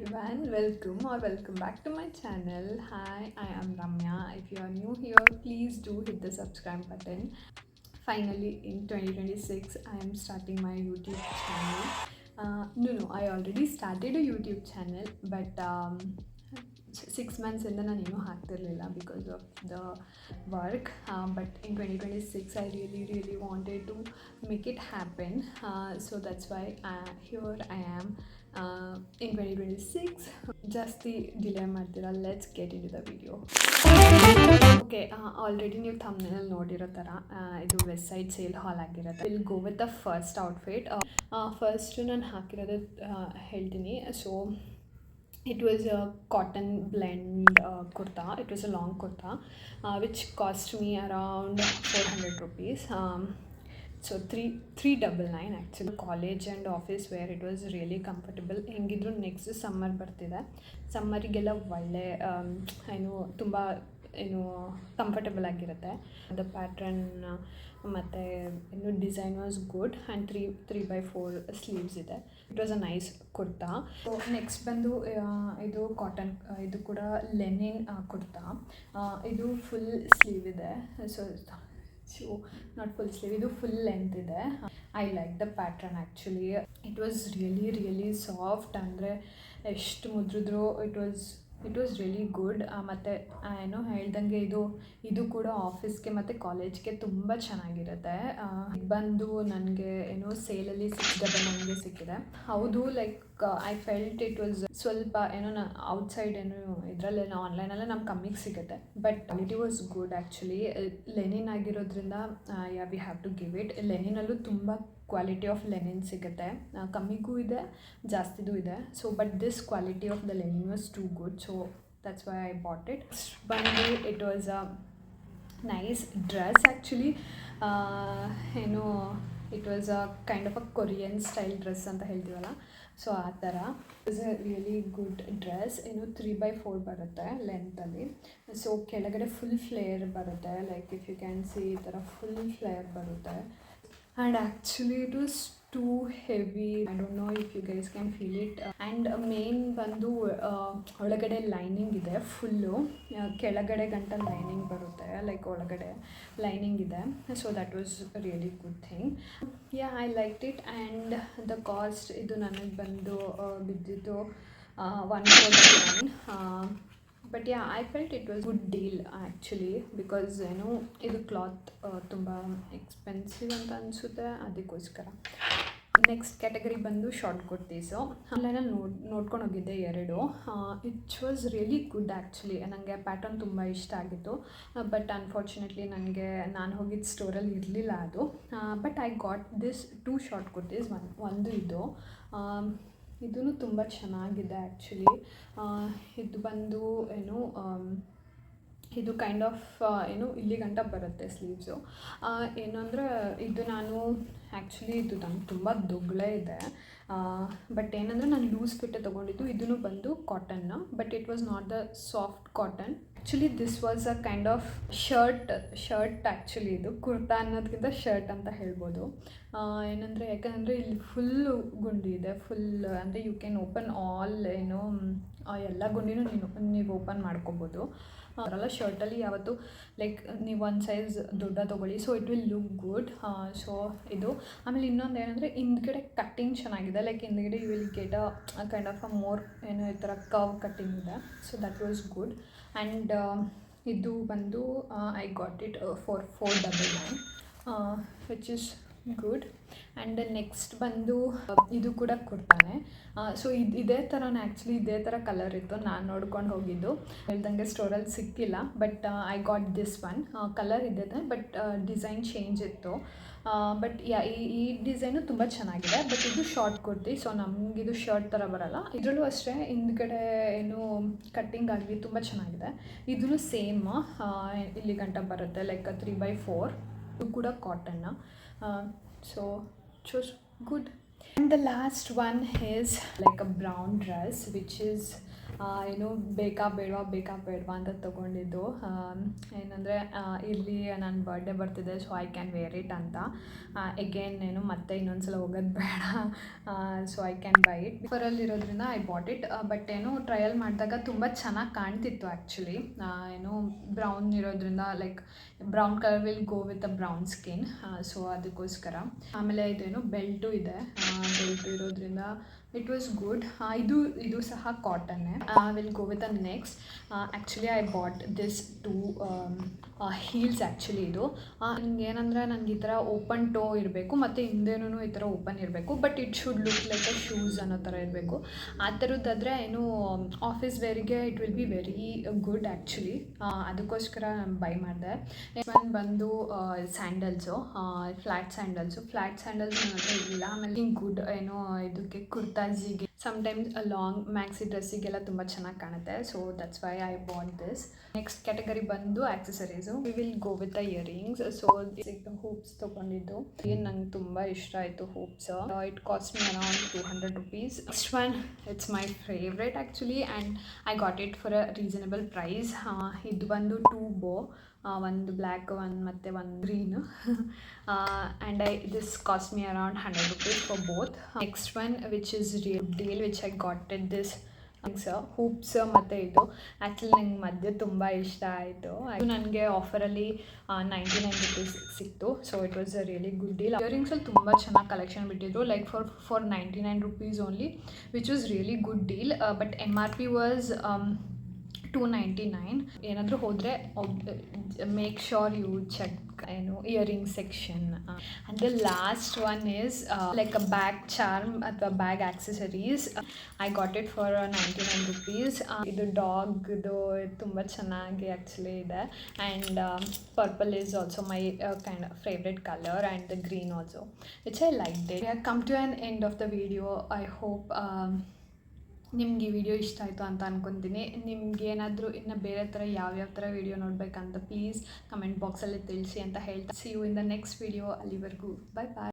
everyone, welcome back to my channel. Hi, I am Ramya. If you are new here, please do hit the subscribe button. Finally, in 2026, I am starting my YouTube channel. No, I already started a YouTube channel, but 6 months in ನಾನು ಹಾಕ್ತಿರ್ಲಿಲ್ಲ because of the work. But in 2026, I really wanted to make it happen. So that's why here I am. In 2026 ಜಾಸ್ತಿ delay ಮಾಡ್ತೀರಾ, let's get into the video. Okay, already ನೀವು ಥಂಬ್ನೇಲಲ್ಲಿ ನೋಡಿರೋ ಥರ ಇದು West side sale ಹಾಲ್ ಆಗಿರುತ್ತೆ. Will go with the first outfit. First ನಾನು ಹಾಕಿರೋದು ಹೇಳ್ತೀನಿ. So it was a cotton blend kurta. It was a long kurta which cost me around 400 rupees. So 399 actually. College and office wear, it was really comfortable. ಹೆಂಗಿದ್ರು next summer ಬರ್ತಿದೆ, ಸಮ್ಮರಿಗೆಲ್ಲ ಒಳ್ಳೆ ಏನು ತುಂಬ ಏನು comfortable ಆಗಿರುತ್ತೆ. ದ ಪ್ಯಾಟ್ರನ್ ಮತ್ತು ಇನ್ನು design was good and 3x4 sleeves ಇದೆ. It was a nice kurta. So next ಬಂದು ಇದು ಕಾಟನ್, ಇದು ಕೂಡ ಲೆನಿನ್ ಕುರ್ತಾ. ಇದು ಫುಲ್ ಸ್ಲೀವ್ ಇದೆ. ಸೊ ನಾಟ್ ಫುಲ್ ಸ್ಲೀವ್, ಇದು ಫುಲ್ ಲೆಂತ್ ಇದೆ. I like the pattern actually. It was really soft. ಅಂದರೆ ಎಷ್ಟು ಮುದ್ರಿದ್ರು ಇಟ್ ವಾಸ್ ರಿಯಲಿ ಗುಡ್. ಮತ್ತು ಏನೋ ಹೇಳ್ದಂಗೆ ಇದು ಕೂಡ ಆಫೀಸ್ಗೆ ಮತ್ತು ಕಾಲೇಜ್ಗೆ ತುಂಬ ಚೆನ್ನಾಗಿರುತ್ತೆ. ಬಂದು ನನಗೆ ಏನೋ ಸೇಲಲ್ಲಿ 699ಗೆ ಸಿಕ್ಕಿದೆ. ಹೌದು, like I felt it was ಸ್ವಲ್ಪ ಏನೋ ಔಟ್ಸೈಡ್ ಏನೋ ಇದರಲ್ಲೇನೋ ಆನ್ಲೈನಲ್ಲೇ ನಮ್ಗೆ ಕಮ್ಮಿಗೆ ಸಿಗುತ್ತೆ, but quality was good actually. Linen ಆಗಿರೋದ್ರಿಂದ we have to give it. ಲೆನಿನಲ್ಲೂ ತುಂಬ ಕ್ವಾಲಿಟಿ ಆಫ್ ಲೆನಿನ್ ಸಿಗುತ್ತೆ, ಕಮ್ಮಿಗೂ ಇದೆ, ಜಾಸ್ತಿದೂ ಇದೆ. So but this quality of the linen was too good, so that's why I bought it. ಬಂದು it was a nice dress actually. ಏನು it was a kind of a Korean style dress ಅಂತ ಹೇಳ್ತೀವಲ್ಲ, so ಆ ಥರ. It was a really good dress. ಏನು 3x4 ಬರುತ್ತೆ ಲೆಂತಲ್ಲಿ. So ಕೆಳಗಡೆ ಫುಲ್ ಫ್ಲೇರ್ ಬರುತ್ತೆ, like if you can see ಈ ಥರ ಫುಲ್ ಫ್ಲೇರ್ ಬರುತ್ತೆ. And actually it was too heavy. I don't know if you guys can feel it. And main ಬಂದು ಒಳಗಡೆ ಲೈನಿಂಗ್ ಇದೆ ಫುಲ್ಲು, ಕೆಳಗಡೆ ಗಂಟ ಲೈನಿಂಗ್ ಬರುತ್ತೆ, ಲೈಕ್ ಒಳಗಡೆ ಲೈನಿಂಗ್ ಇದೆ. So that was really good thing. I like it. And the cost ಇದು ನನಗೆ ಬಂದು ಬಿದ್ದಿದ್ದು 149. But I felt it was good deal actually, because ಏನು ಇದು ಕ್ಲಾತ್ ತುಂಬ ಎಕ್ಸ್ಪೆನ್ಸಿವ್ ಅಂತ ಅನಿಸುತ್ತೆ, ಅದಕ್ಕೋಸ್ಕರ. ನೆಕ್ಸ್ಟ್ ಕ್ಯಾಟಗರಿ ಬಂದು ಶಾರ್ಟ್ ಕುರ್ತೀಸು. ಆನ್ಲೈನಲ್ಲಿ ನೋಡ್ಕೊಂಡು ಹೋಗಿದ್ದೆ 2. It was really good actually. ನನಗೆ ಪ್ಯಾಟರ್ನ್ ತುಂಬ ಇಷ್ಟ ಆಗಿತ್ತು, ಬಟ್ ಅನ್ಫಾರ್ಚುನೇಟ್ಲಿ ನಾನು ಹೋಗಿದ್ದ ಸ್ಟೋರಲ್ಲಿ ಇರಲಿಲ್ಲ ಅದು. But I got this 2 short kurtis. ಒಂದು ಇದೂ ತುಂಬ ಚೆನ್ನಾಗಿದೆ ಆ್ಯಕ್ಚುಲಿ. ಇದು ಬಂದು ಏನು ಇದು ಕೈಂಡ್ ಆಫ್ ಏನು ಇಲ್ಲಿ ಗಂಟ ಬರುತ್ತೆ ಸ್ಲೀವ್ಸು. ಏನು ಅಂದರೆ ಇದು ನಾನು ಆ್ಯಕ್ಚುಲಿ ಇದು ನಂಗೆ ತುಂಬ ದೊಡ್ಡೇ ಇದೆ. ಬಟ್ ಏನಂದರೆ ನಾನು ಲೂಸ್ ಫಿಟ್ಟೇ ತೊಗೊಂಡಿದ್ದು. ಇದೂ ಬಂದು ಕಾಟನ್ನ, but it was not the soft cotton. Actually this was a kind of shirt actually. ಇದು ಕುರ್ತಾ ಅನ್ನೋದಕ್ಕಿಂತ ಶರ್ಟ್ ಅಂತ ಹೇಳ್ಬೋದು. ಏನಂದರೆ ಯಾಕಂದರೆ ಇಲ್ಲಿ ಫುಲ್ಲು ಗುಂಡಿ ಇದೆ, ಫುಲ್ ಅಂದರೆ ಯು ಕ್ಯಾನ್ ಓಪನ್ ಆಲ್, ಏನೋ ಎಲ್ಲ ಗುಂಡಿನೂ ನೀವು ಓಪನ್ ಮಾಡ್ಕೊಬೋದು. ಅದರಲ್ಲ ಶರ್ಟಲ್ಲಿ ಯಾವತ್ತು ಲೈಕ್ ನೀವು ಒಂದು ಸೈಜ್ ದೊಡ್ಡ ತೊಗೊಳ್ಳಿ, so it will look good. So ಇದು ಆಮೇಲೆ ಇನ್ನೊಂದು ಏನಂದರೆ ಹಿಂದ್ಗಡೆ ಕಟ್ಟಿಂಗ್ ಚೆನ್ನಾಗಿದೆ, ಲೈಕ್ ಹಿಂದ್ಗಡೆ you will get a kind of a more ಏನೋ ಈ ಥರ ಕರ್ವ್ ಕಟ್ಟಿಂಗ್ ಇದೆ. So that was good. And ಇದು ಬಂದು I got it for 499, which is good. And next ಬಂದು ಇದು ಕೂಡ ಕುರ್ತಾನೆ. ಸೊ ಇದೇ ಥರನೇ ಆ್ಯಕ್ಚುಲಿ, ಇದೇ ಥರ ಕಲರ್ ಇತ್ತು, ನಾನು ನೋಡ್ಕೊಂಡು ಹೋಗಿದ್ದು. ಹೇಳ್ದಂಗೆ ಸ್ಟೋರಲ್ಲಿ ಸಿಕ್ಕಿಲ್ಲ, but I got this one. Colour ಇದೆ, ಬಟ್ ಡಿಸೈನ್ ಚೇಂಜ್ ಇತ್ತು. ಬಟ್ ಈ ಡಿಸೈನು ತುಂಬ ಚೆನ್ನಾಗಿದೆ. ಬಟ್ ಇದು ಶಾರ್ಟ್ ಕುರ್ತಿ, ಸೊ ನಮಗಿದು ಶರ್ಟ್ ಥರ ಬರೋಲ್ಲ. ಇದರಲ್ಲೂ ಅಷ್ಟೇ ಹಿಂದ್ಗಡೆ ಏನು ಕಟ್ಟಿಂಗ್ ಆಗಲಿ ತುಂಬ ಚೆನ್ನಾಗಿದೆ. ಇದೂ ಸೇಮ್ ಇಲ್ಲಿ ಗಂಟ ಬರುತ್ತೆ, ಲೈಕ್ 3x4. ಇದು ಕೂಡ ಕಾಟನ್ನ. So choose good. And the last one is like a brown dress, which is ಬೇಕಾ ಬೇಡವಾ ಅಂತ ತೊಗೊಂಡಿದ್ದು. ಏನಂದರೆ ಇಲ್ಲಿ ನನ್ನ ಬರ್ಡೇ ಬರ್ತಿದೆ, so I can wear it ಅಂತ. ಎಗೇನ್ ಮತ್ತೆ ಇನ್ನೊಂದ್ಸಲ ಹೋಗೋದು ಬೇಡ, so I can buy it. ಆಫರಲ್ಲಿರೋದ್ರಿಂದ I bought it. But trial ಮಾಡಿದಾಗ ತುಂಬ ಚೆನ್ನಾಗಿ ಕಾಣ್ತಿತ್ತು ಆ್ಯಕ್ಚುಲಿ. ಬ್ರೌನ್ ಇರೋದ್ರಿಂದ like brown colour will go with a brown skin, so ಅದಕ್ಕೋಸ್ಕರ. ಆಮೇಲೆ ಬೆಲ್ಟು ಇದೆ. ಬೆಲ್ಟು ಇರೋದ್ರಿಂದ ಇಟ್ ವಾಸ್ ಗುಡ್. ಇದು ಸಹ ಕಾಟನ್ನೇ. Will go with a next. Actually I bought this two heels. Actually ಇದು ನನಗೆ ಏನಂದರೆ ನನಗೆ ಈ ಥರ ಓಪನ್ ಟೋ ಇರಬೇಕು, ಮತ್ತು ಹಿಂದೆನೂ ಈ ಥರ ಓಪನ್ ಇರಬೇಕು, but it should look like a shoes ಅನ್ನೋ ಥರ ಇರಬೇಕು. ಆ ಥರದ್ದಾದರೆ ಆಫೀಸ್ ವೇರಿಗೆ it will be very good actually. ಅದಕ್ಕೋಸ್ಕರ ನಾನು ಬೈ ಮಾಡಿದೆ. ನೆಕ್ಸ್ಟ್ ಬಂದು ಸ್ಯಾಂಡಲ್ಸು, ಫ್ಲ್ಯಾಟ್ ಸ್ಯಾಂಡಲ್ಸ್ ನನ್ನ ಹತ್ರ ಇರಲಿಲ್ಲ. ಆಮೇಲೆ ಗುಡ್ ಇದಕ್ಕೆ ಕುರ್ತಾಜಿಗೆ ಸಮ್ಟೈಮ್ಸ್ ಲಾಂಗ್ ಮ್ಯಾಕ್ಸಿ ಡ್ರೆಸ್ಸಿಗೆಲ್ಲ ತುಂಬ ಚೆನ್ನಾಗಿ ಕಾಣುತ್ತೆ. So that's why I bought this. Next category ಬಂದು accessories. We will go with the earrings. So hoops ತೊಗೊಂಡಿದ್ದು ಏನು ನಂಗೆ ತುಂಬ ಇಷ್ಟ ಆಯಿತು hoops. It cost me around 200 rupees. Next one it's my favourite actually, and I got it for a reasonable price. ಇದು ಬಂದು 2 bow, ಒಂದು ಬ್ಲ್ಯಾಕ್ ಮತ್ತು ಒಂದು green, and this cost me around 100 rupees for both. Next one which is real deal which I got it this hoops ಮತ್ತು ಇದು actually ನಂಗೆ ಮಧ್ಯೆ ತುಂಬ ಇಷ್ಟ ಆಯಿತು. ಅದು ನನಗೆ ಆಫರಲ್ಲಿ 99 rupees ಸಿಕ್ತು. So it was a really good deal. ಇಯರಿಂಗ್ಸಲ್ಲಿ ತುಂಬ ಚೆನ್ನಾಗಿ ಕಲೆಕ್ಷನ್ ಬಿಟ್ಟಿದ್ರು, like for 99 rupees only, which was really good deal. But MRP was 299. ಏನಾದರೂ ಹೋದರೆ make sure you check earring section. And the last one is like a bag charm ಅಥವಾ bag accessories. I got it for 99 rupees. ಇದು ಡಾಗ್ದು ತುಂಬ ಚೆನ್ನಾಗಿ actually ಇದೆ. And purple is also my kind of favourite colour, and the green also which I like it. I come to on end of the video. I hope ನಿಮ್ಗೆ ಈ video ಇಷ್ಟ ಆಯಿತು ಅಂತ ಅಂದ್ಕೊತೀನಿ. ನಿಮ್ಗೆ ಏನಾದರೂ ಇನ್ನು ಬೇರೆ ಥರ ಯಾವ್ಯಾವ ಥರ ವಿಡಿಯೋ ನೋಡಬೇಕಂತ ಪ್ಲೀಸ್ ಕಮೆಂಟ್ ಬಾಕ್ಸಲ್ಲಿ ತಿಳಿಸಿ ಅಂತ ಹೇಳ್ತಾ see you in the next video. ಅಲ್ಲಿವರೆಗೂ ಬಾಯ್ ಬಾಯ್.